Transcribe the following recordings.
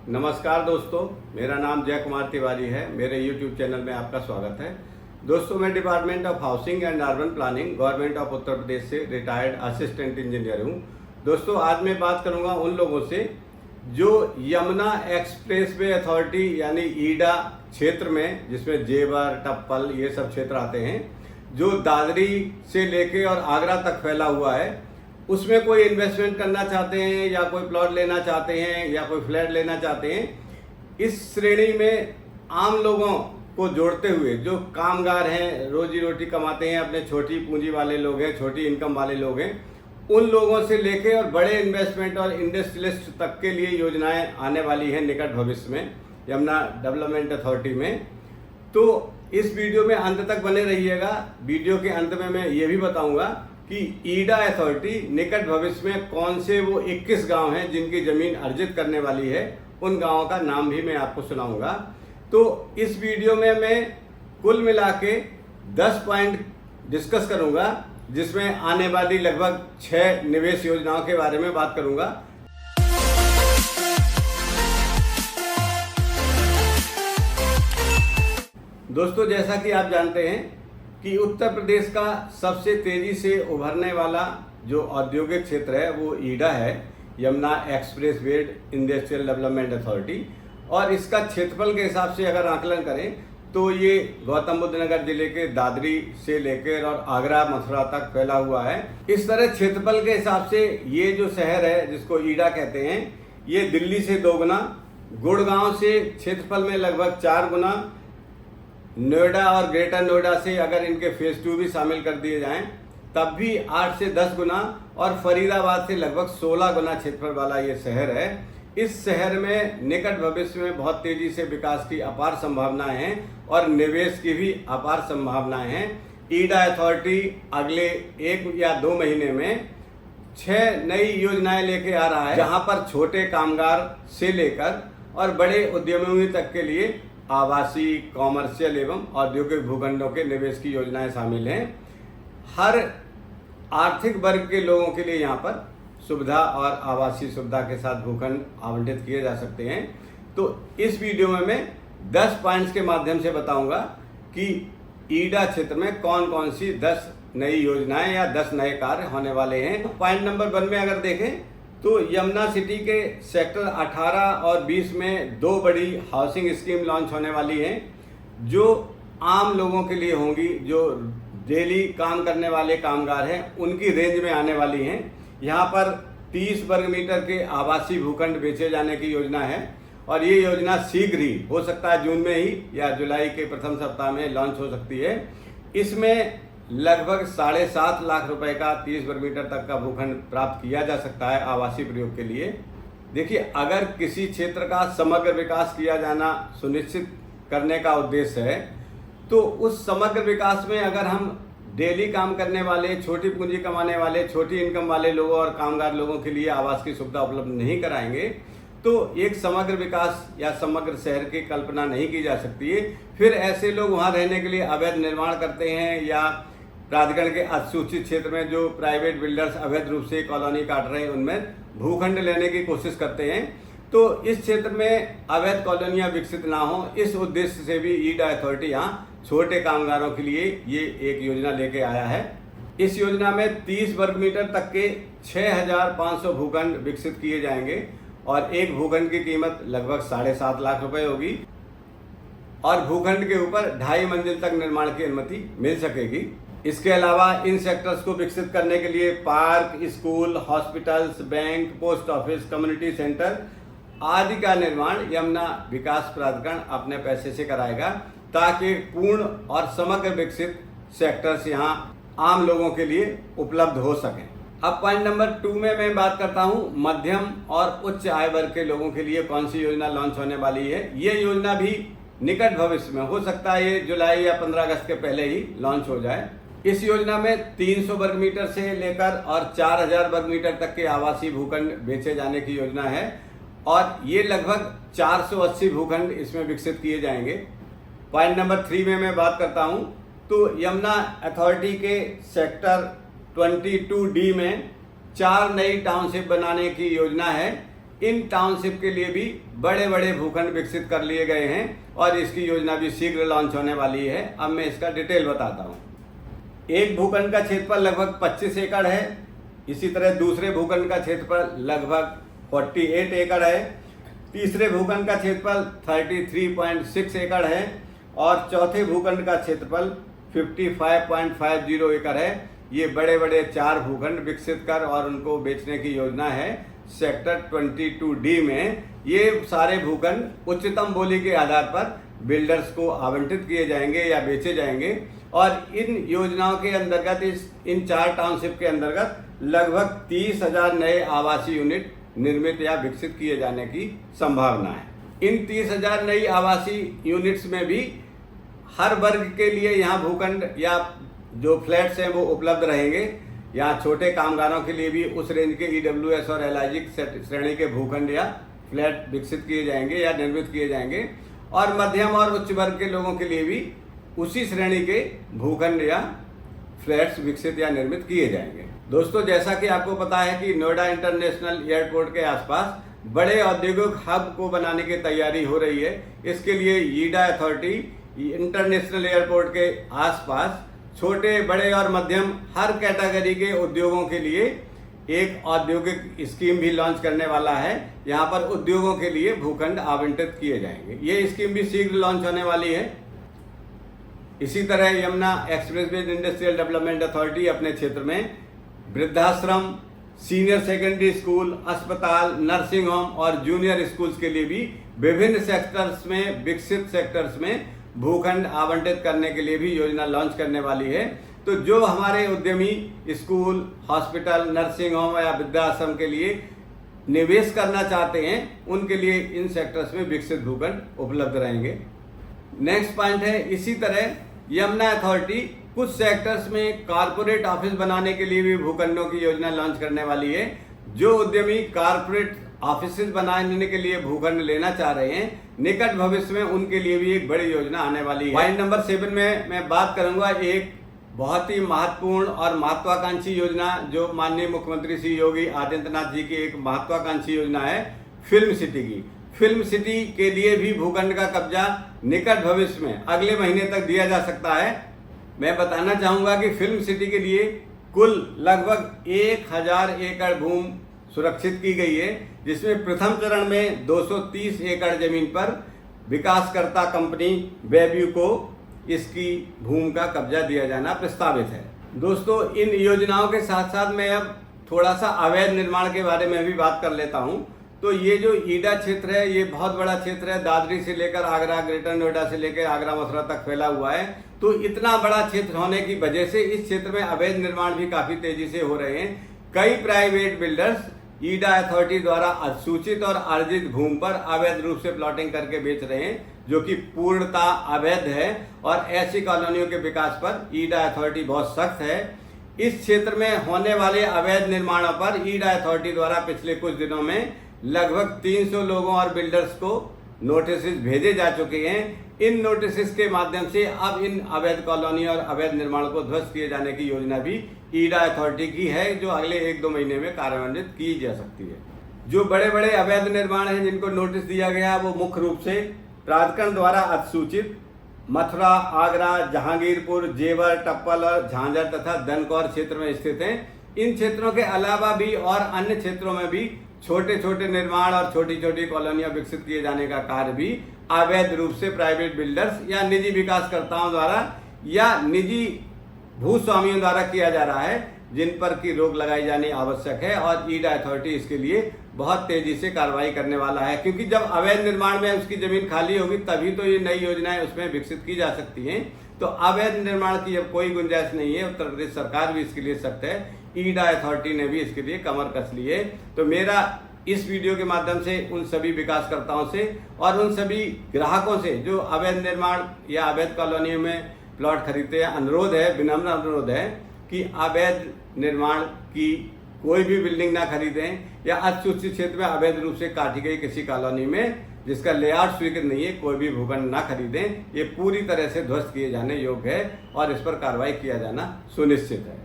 नमस्कार दोस्तों, मेरा नाम जय कुमार तिवारी है। मेरे YouTube चैनल में आपका स्वागत है। दोस्तों, मैं department of housing and urban planning government of Uttar Pradesh से रिटायर्ड असिस्टेंट इंजीनियर हूं। दोस्तों, आज मैं बात करूंगा उन लोगों से जो यमुना एक्सप्रेसवे अथॉरिटी यानी ईडा क्षेत्र में, जिसमें जेवर, टप्पल ये सब क्षेत्र आते हैं, जो दादरी से लेके और आगरा तक फैला हुआ है, उसमें कोई इन्वेस्टमेंट करना चाहते हैं या कोई प्लॉट लेना चाहते हैं या कोई फ्लैट लेना चाहते हैं। इस श्रेणी में आम लोगों को जोड़ते हुए जो कामगार हैं, रोजी रोटी कमाते हैं, अपने छोटी पूंजी वाले लोग हैं, छोटी इनकम वाले लोग हैं, उन लोगों से लेके और बड़े इन्वेस्टमेंट और इंडस्ट्रियलिस्ट तक के लिए योजनाएं आने वाली हैं निकट भविष्य में यमुना डेवलपमेंट अथॉरिटी में। तो इस वीडियो में अंत तक बने रहिएगा। वीडियो के अंत में मैं ये भी बताऊंगा कि ईडा अथॉरिटी निकट भविष्य में कौन से वो 21 गांव हैं जिनकी जमीन अर्जित करने वाली है, उन गांवों का नाम भी मैं आपको सुनाऊंगा। तो इस वीडियो में मैं कुल मिला के 10 पॉइंट डिस्कस करूंगा, जिसमें आने वाली लगभग 6 निवेश योजनाओं के बारे में बात करूंगा। दोस्तों, जैसा कि आप जानते हैं कि उत्तर प्रदेश का सबसे तेजी से उभरने वाला जो औद्योगिक क्षेत्र है वो ईडा है, Yamuna expressway industrial development authority. और इसका क्षेत्रफल के हिसाब से अगर आकलन करें तो ये गौतम बुद्ध नगर जिले के दादरी से लेकर और आगरा मथुरा तक फैला हुआ है। इस तरह क्षेत्रफल के हिसाब से ये जो शहर है जिसको ईडा कहते हैं, ये दिल्ली से 2 गुना, गुड़गांव से क्षेत्रफल में लगभग 4 गुना, नोएडा और ग्रेटर नोएडा से अगर इनके फेज 2 भी शामिल कर दिए जाएं तब भी 8 से 10 गुना, और फरीदाबाद से लगभग 16 गुना क्षेत्रफल वाला ये शहर है। इस शहर में निकट भविष्य में बहुत तेजी से विकास की अपार संभावनाएं हैं और निवेश की भी अपार संभावनाएं हैं। ईडा अथॉरिटी अगले 1 या 2 महीने में 6 नई योजनाएं लेके आ रहा है, जहां पर छोटे कामगार से लेकर और बड़े उद्यमियों तक के लिए आवासीय, कॉमर्शियल एवं औद्योगिक भूखंडों के निवेश की योजनाएं शामिल हैं। हर आर्थिक वर्ग के लोगों के लिए यहाँ पर सुविधा और आवासीय सुविधा के साथ भूखंड आवंटित किए जा सकते हैं। तो इस वीडियो में मैं 10 पॉइंट्स के माध्यम से बताऊंगा कि ईडा क्षेत्र में कौन कौन सी 10 नई योजनाएं या 10 नए कार्य होने वाले हैं। पॉइंट नंबर 1 में अगर देखें तो यमुना सिटी के सेक्टर 18 और 20 में 2 बड़ी हाउसिंग स्कीम लॉन्च होने वाली हैं, जो आम लोगों के लिए होंगी, जो डेली काम करने वाले कामगार हैं उनकी रेंज में आने वाली हैं। यहाँ पर 30 वर्ग मीटर के आवासीय भूखंड बेचे जाने की योजना है और ये योजना शीघ्र ही, हो सकता है जून में ही या जुलाई के प्रथम सप्ताह में लॉन्च हो सकती है। इसमें लगभग 7.5 लाख रुपए का 30 वर्ग मीटर तक का भूखंड प्राप्त किया जा सकता है आवासीय प्रयोग के लिए। देखिए, अगर किसी क्षेत्र का समग्र विकास किया जाना सुनिश्चित करने का उद्देश्य है, तो उस समग्र विकास में अगर हम डेली काम करने वाले, छोटी पूंजी कमाने वाले, छोटी इनकम वाले लोगों और कामगार लोगों के लिए आवास की सुविधा उपलब्ध नहीं कराएंगे तो एक समग्र विकास या समग्र शहर की कल्पना नहीं की जा सकती है। फिर ऐसे लोग वहाँ रहने के लिए अवैध निर्माण करते हैं या प्राधिकरण के अधिसूचित क्षेत्र में जो प्राइवेट बिल्डर्स अवैध रूप से कॉलोनी काट रहे हैं उनमें भूखंड लेने की कोशिश करते हैं। तो इस क्षेत्र में अवैध कॉलोनियां विकसित ना हो, इस उद्देश्य से भी ईडा अथॉरिटी यहाँ छोटे कामगारों के लिए ये एक योजना लेके आया है। इस योजना में 30 वर्ग मीटर तक के 6500 भूखंड विकसित किए जाएंगे और एक भूखंड की कीमत लगभग 7.5 लाख रुपए होगी और भूखंड के ऊपर 2.5 मंजिल तक निर्माण की अनुमति मिल सकेगी। इसके अलावा इन सेक्टर्स को विकसित करने के लिए park, school, hospitals, bank, post office, community centre आदि का निर्माण यमुना विकास प्राधिकरण अपने पैसे से कराएगा, ताकि पूर्ण और समग्र विकसित सेक्टर्स यहाँ आम लोगों के लिए उपलब्ध हो सकें। अब पॉइंट नंबर 2 में मैं बात करता हूँ मध्यम और उच्च आय वर्ग के लोगों के लिए कौन सी योजना लॉन्च होने वाली है। ये योजना भी निकट भविष्य में, हो सकता है ये जुलाई या 15 अगस्त के पहले ही लॉन्च हो जाए। इस योजना में 300 वर्ग मीटर से लेकर और 4000 वर्ग मीटर तक के आवासीय भूखंड बेचे जाने की योजना है और ये लगभग 480 भूखंड इसमें विकसित किए जाएंगे। पॉइंट नंबर 3 में मैं बात करता हूं तो यमुना अथॉरिटी के सेक्टर 22D में 4 नई टाउनशिप बनाने की योजना है। इन टाउनशिप के लिए भी बड़े बड़े भूखंड विकसित कर लिए गए हैं और इसकी योजना भी शीघ्र लॉन्च होने वाली है। अब मैं इसका डिटेल बताता हूँ। एक भूखंड का क्षेत्रफल लगभग 25 एकड़ है। इसी तरह दूसरे भूखंड का क्षेत्रफल लगभग 48 एकड़ है। तीसरे भूखंड का क्षेत्रफल 33.6 एकड़ है और चौथे भूखंड का क्षेत्रफल 55.50 एकड़ है। ये बड़े बड़े 4 भूखंड विकसित कर और उनको बेचने की योजना है सेक्टर 22D में। ये सारे भूखंड उच्चतम बोली के आधार पर बिल्डर्स को आवंटित किए जाएंगे या बेचे जाएंगे और इन योजनाओं के अंतर्गत इन 4 टाउनशिप के अंतर्गत लगभग 30,000 नए आवासीय यूनिट निर्मित या विकसित किए जाने की संभावना है। इन 30,000 नई आवासीय यूनिट्स में भी हर वर्ग के लिए यहाँ भूखंड या जो फ्लैट्स हैं वो उपलब्ध रहेंगे। यहाँ छोटे कामगारों के लिए भी उस रेंज के EWS और LIG श्रेणी के भूखंड या फ्लैट विकसित किए जाएंगे या निर्मित किए जाएंगे और मध्यम और उच्च वर्ग के लोगों के लिए भी उसी श्रेणी के भूखंड या फ्लैट्स विकसित या निर्मित किए जाएंगे। दोस्तों, जैसा कि आपको पता है कि नोएडा इंटरनेशनल एयरपोर्ट के आसपास बड़े औद्योगिक हब को बनाने की तैयारी हो रही है। इसके लिए ईडा अथॉरिटी इंटरनेशनल एयरपोर्ट के आसपास छोटे बड़े और मध्यम हर कैटेगरी के उद्योगों के लिए एक औद्योगिक स्कीम भी लॉन्च करने वाला है। यहाँ पर उद्योगों के लिए भूखंड आवंटित किए जाएंगे। ये स्कीम भी शीघ्र लॉन्च होने वाली है। इसी तरह Yamuna expressway industrial development authority अपने क्षेत्र में वृद्धाश्रम, सीनियर सेकेंडरी स्कूल, अस्पताल, नर्सिंग होम और जूनियर स्कूल्स के लिए भी विभिन्न सेक्टर्स में विकसित सेक्टर्स में भूखंड आवंटित करने के लिए भी योजना लॉन्च करने वाली है। तो जो हमारे उद्यमी स्कूल, हॉस्पिटल, नर्सिंग होम या वृद्धाश्रम के लिए निवेश करना चाहते हैं उनके लिए इन सेक्टर्स में विकसित भूखंड उपलब्ध रहेंगे। नेक्स्ट पॉइंट है, इसी तरह यमुना अथॉरिटी कुछ सेक्टर्स में कारपोरेट ऑफिस बनाने के लिए भी भूखंडों की योजना लॉन्च करने वाली है। जो उद्यमी कारपोरेट ऑफिस बनाने के लिए भूखंड लेना चाह रहे हैं निकट भविष्य में उनके लिए भी एक बड़ी योजना आने वाली है। पॉइंट नंबर 7 में मैं बात करूंगा एक बहुत ही महत्वपूर्ण और महत्वाकांक्षी योजना जो माननीय मुख्यमंत्री श्री योगी आदित्यनाथ जी की एक महत्वाकांक्षी योजना है फिल्म सिटी की। फिल्म सिटी के लिए भी भूखंड का कब्जा निकट भविष्य में अगले महीने तक दिया जा सकता है। मैं बताना चाहूंगा कि फिल्म सिटी के लिए कुल लगभग 1000 एकड़ भूमि सुरक्षित की गई है, जिसमें प्रथम चरण में 230 एकड़ जमीन पर विकासकर्ता कंपनी बेब्यू को इसकी भूमि का कब्जा दिया जाना प्रस्तावित है। दोस्तों, इन योजनाओं के साथ साथ मैं अब थोड़ा सा अवैध निर्माण के बारे में भी बात कर लेता हूं। तो ये जो ईडा क्षेत्र है ये बहुत बड़ा क्षेत्र है। दादरी से लेकर आगरा, ग्रेटर नोएडा से लेकर आगरा मथुरा तक फैला हुआ है। तो इतना बड़ा क्षेत्र होने की वजह से इस क्षेत्र में अवैध निर्माण भी काफी तेजी से हो रहे हैं। कई प्राइवेट बिल्डर्स ईडा अथॉरिटी द्वारा असूचित और अर्जित भूमि पर अवैध रूप से प्लॉटिंग करके बेच रहे हैं, जो कि पूर्णता अवैध है और ऐसी कॉलोनियों के विकास पर ईडा अथॉरिटी बहुत सख्त है। इस क्षेत्र में होने वाले अवैध निर्माणों पर ईडा अथॉरिटी द्वारा पिछले कुछ दिनों में लगभग 300 लोगों और बिल्डर्स को नोटिस भेजे जा चुके हैं। इन नोटिस के माध्यम से अब इन अवैध कॉलोनी और अवैध निर्माण को ध्वस्त किए जाने की योजना भी ईडा अथॉरिटी की है, जो अगले 1-2 महीने में कार्यान्वित की जा सकती है। जो बड़े बड़े अवैध निर्माण हैं जिनको नोटिस दिया गया है वो मुख्य रूप से प्राधिकरण द्वारा अधिसूचित मथुरा, आगरा, जहांगीरपुर, जेवर, टप्पल और झांझर तथा दनकौर क्षेत्र में स्थित हैं। इन क्षेत्रों के अलावा भी और अन्य क्षेत्रों में भी छोटे छोटे निर्माण और छोटी छोटी कॉलोनियां विकसित किए जाने का कार्य भी अवैध रूप से प्राइवेट बिल्डर्स या निजी विकासकर्ताओं द्वारा या निजी भूस्वामियों द्वारा किया जा रहा है, जिन पर की रोक लगाई जानी आवश्यक है और ईडा अथॉरिटी इसके लिए बहुत तेजी से कार्रवाई करने वाला है। क्योंकि जब अवैध निर्माण में उसकी जमीन खाली होगी तभी तो ये नई योजनाएं उसमें विकसित की जा सकती हैं। तो अवैध निर्माण की अब कोई गुंजाइश नहीं है। उत्तर प्रदेश सरकार भी इसके लिए सख्त है, ईडा अथॉरिटी ने भी इसके लिए कमर कस ली है। तो मेरा इस वीडियो के माध्यम से उन सभी विकासकर्ताओं से और उन सभी ग्राहकों से जो अवैध निर्माण या अवैध कॉलोनियों में प्लॉट खरीदते हैं अनुरोध है, विनम्र अनुरोध है कि अवैध निर्माण की कोई भी बिल्डिंग ना खरीदें या अधिसूचित क्षेत्र में अवैध रूप से काटी गई किसी कॉलोनी में जिसका लेआउट स्वीकृत नहीं है कोई भी भूखंड ना खरीदें। ये पूरी तरह से ध्वस्त किए जाने योग्य है और इस पर कार्रवाई किया जाना सुनिश्चित है।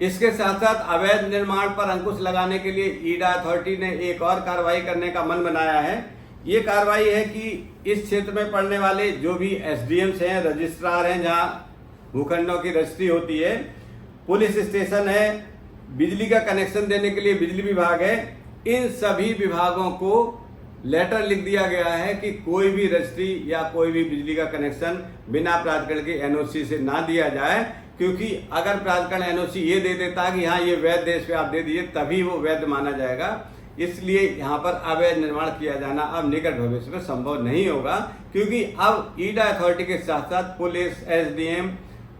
इसके साथ साथ अवैध निर्माण पर अंकुश लगाने के लिए ईडा अथॉरिटी ने एक और कार्रवाई करने का मन बनाया है। ये कार्रवाई है कि इस क्षेत्र में पड़ने वाले जो भी एसडीएम्स हैं, रजिस्ट्रार हैं, जहाँ भूखंडों की रजिस्ट्री होती है, पुलिस स्टेशन है, बिजली का कनेक्शन देने के लिए बिजली विभाग है, इन सभी विभागों को लेटर लिख दिया गया है कि कोई भी रजिस्ट्री या कोई भी बिजली का कनेक्शन बिना प्राधिकरण के एनओसी से ना दिया जाए, क्योंकि अगर प्राधिकरण एनओसी ये दे देता कि हाँ ये वैध देश पे आप दे दिए, तभी वो वैध माना जाएगा। इसलिए यहाँ पर अवैध निर्माण किया जाना अब निकट भविष्य में संभव नहीं होगा, क्योंकि अब ईडा अथॉरिटी के साथ साथ पुलिस, एसडीएम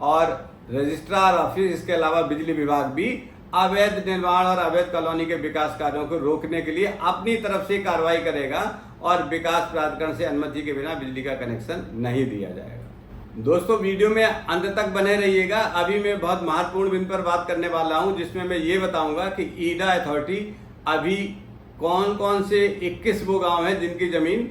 और रजिस्ट्रार ऑफिस, इसके अलावा बिजली विभाग भी अवैध निर्माण और अवैध कॉलोनी के विकास कार्यों को रोकने के लिए अपनी तरफ से कार्रवाई करेगा और विकास प्राधिकरण से अनुमति के बिना बिजली का कनेक्शन नहीं दिया जाएगा। दोस्तों, वीडियो में अंत तक बने रहिएगा। अभी मैं बहुत महत्वपूर्ण बिंदु पर बात करने वाला हूं, जिसमें मैं ये बताऊंगा कि ईडा अथॉरिटी अभी कौन कौन से 21 वो गांव हैं जिनकी जमीन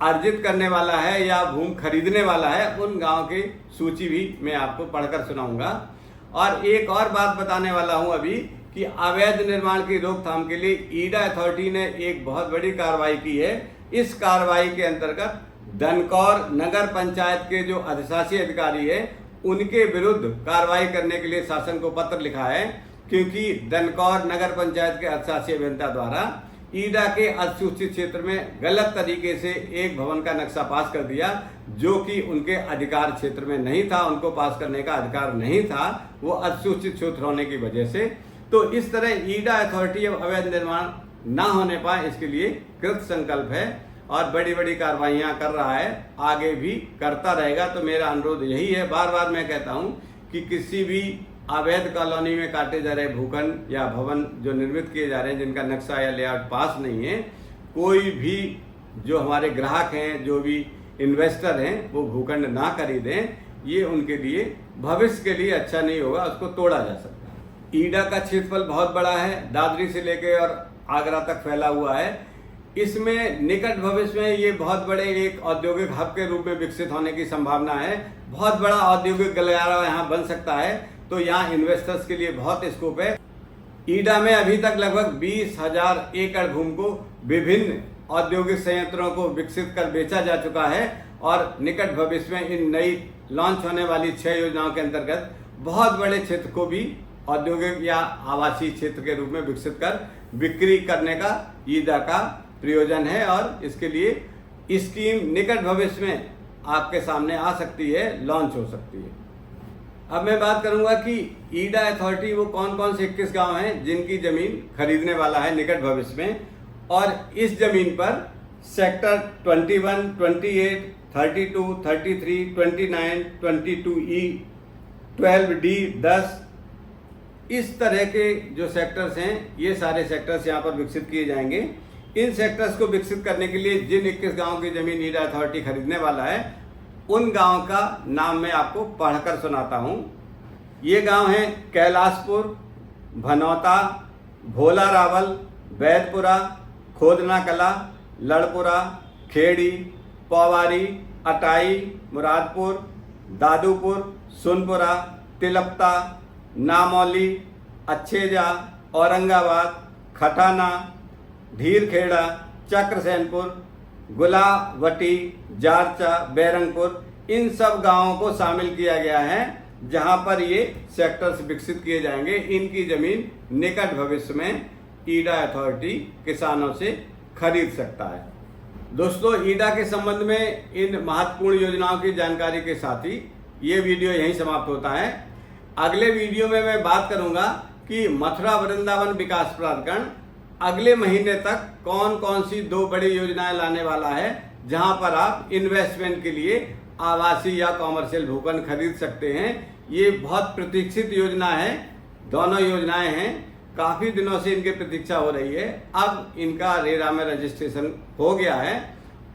अर्जित करने वाला है या भूमि खरीदने वाला है, उन गांव की सूची भी मैं आपको पढ़कर सुनाऊंगा। और एक और बात बताने वाला हूं अभी कि अवैध निर्माण की रोकथाम के लिए ईडा अथॉरिटी ने एक बहुत बड़ी कार्रवाई की है। इस कार्रवाई के अंतर्गत दनकौर नगर पंचायत के जो अधिशासी अधिकारी है, उनके विरुद्ध कार्रवाई करने के लिए शासन को पत्र लिखा है, क्योंकि दनकौर नगर पंचायत के अधिशासी अभियंता द्वारा ईडा के अधिसूचित क्षेत्र में गलत तरीके से एक भवन का नक्शा पास कर दिया, जो कि उनके अधिकार क्षेत्र में नहीं था, उनको पास करने का अधिकार नहीं था, वो अधिसूचित क्षेत्र होने की वजह से। तो इस तरह ईडा अथॉरिटी अब अवैध निर्माण ना होने पाए, इसके लिए कृत संकल्प है और बड़ी बड़ी कार्रवाइयां कर रहा है, आगे भी करता रहेगा। तो मेरा अनुरोध यही है, बार बार मैं कहता हूं कि किसी भी अवैध कॉलोनी में काटे जा रहे भूखंड या भवन जो निर्मित किए जा रहे हैं, जिनका नक्शा या लेआउट पास नहीं है, कोई भी जो हमारे ग्राहक हैं, जो भी इन्वेस्टर हैं, वो भूखंड ना खरीदें। ये उनके लिए भविष्य के लिए अच्छा नहीं होगा, उसको तोड़ा जा सकता है। ईडा का क्षेत्रफल बहुत बड़ा है, दादरी से लेकर और आगरा तक फैला हुआ है। इसमें निकट भविष्य में ये बहुत बड़े एक औद्योगिक हब के रूप में विकसित होने की संभावना है। बहुत बड़ा औद्योगिक गलियारा यहाँ बन सकता है, तो यहाँ इन्वेस्टर्स के लिए बहुत स्कोप है। ईडा में अभी तक लगभग 20,000 एकड़ भूमि को विभिन्न औद्योगिक संयंत्रों को विकसित कर बेचा जा चुका है और निकट भविष्य में इन नई लॉन्च होने वाली 6 योजनाओं के अंतर्गत बहुत बड़े क्षेत्र को भी औद्योगिक या आवासीय क्षेत्र के रूप में विकसित कर बिक्री करने का ईडा का प्रयोजन है और इसके लिए स्कीम निकट भविष्य में आपके सामने आ सकती है, लॉन्च हो सकती है। अब मैं बात करूंगा कि ईडा अथॉरिटी वो कौन कौन से 21 गांव हैं जिनकी जमीन खरीदने वाला है निकट भविष्य में, और इस जमीन पर सेक्टर 21, 28, 32, 33, 29, 22E, 12D, 10 इस तरह के जो सेक्टर्स हैं, ये सारे सेक्टर्स यहाँ पर विकसित किए जाएंगे। इन सेक्टर्स को विकसित करने के लिए जिन 21 गांव की जमीन ईडा अथॉरिटी खरीदने वाला है, उन गांव का नाम मैं आपको पढ़कर सुनाता हूं। ये गांव हैं कैलाशपुर, भनौता, भोला रावल, बैदपुरा, खोदना कला, लड़पुरा, खेड़ी, पौवारी, अटाई, मुरादपुर, दादूपुर, सुनपुरा, तिलपता, नामौली, अच्छेजा, औरंगाबाद, खटाना, धीरखेड़ा, चक्रसेनपुर, गुलावटी, जारचा, बैरंगपुर, इन सब गांवों को शामिल किया गया है जहां पर ये सेक्टर्स विकसित किए जाएंगे। इनकी जमीन निकट भविष्य में ईडा अथॉरिटी किसानों से खरीद सकता है। दोस्तों, ईडा के संबंध में इन महत्वपूर्ण योजनाओं की जानकारी के साथ ही ये वीडियो यहीं समाप्त होता है। अगले वीडियो में मैं बात करूंगा कि मथुरा वृंदावन विकास प्राधिकरण अगले महीने तक कौन कौन सी 2 बड़ी योजनाएं लाने वाला है, जहां पर आप इन्वेस्टमेंट के लिए आवासीय या कॉमर्शियल भूखंड खरीद सकते हैं। ये बहुत प्रतीक्षित योजना है, दोनों योजनाएं हैं, काफ़ी दिनों से इनकी प्रतीक्षा हो रही है। अब इनका रेरा में रजिस्ट्रेशन हो गया है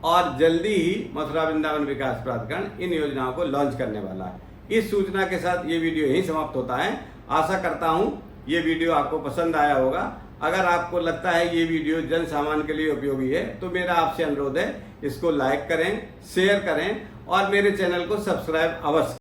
और जल्दी ही मथुरा वृंदावन विकास प्राधिकरण इन योजनाओं को लॉन्च करने वाला है। इस सूचना के साथ ये वीडियो यहीं समाप्त होता है। आशा करता हूँ ये वीडियो आपको पसंद आया होगा। अगर आपको लगता है ये वीडियो जन सामान्य के लिए उपयोगी है, तो मेरा आपसे अनुरोध है, इसको लाइक करें, शेयर करें और मेरे चैनल को सब्सक्राइब अवश्य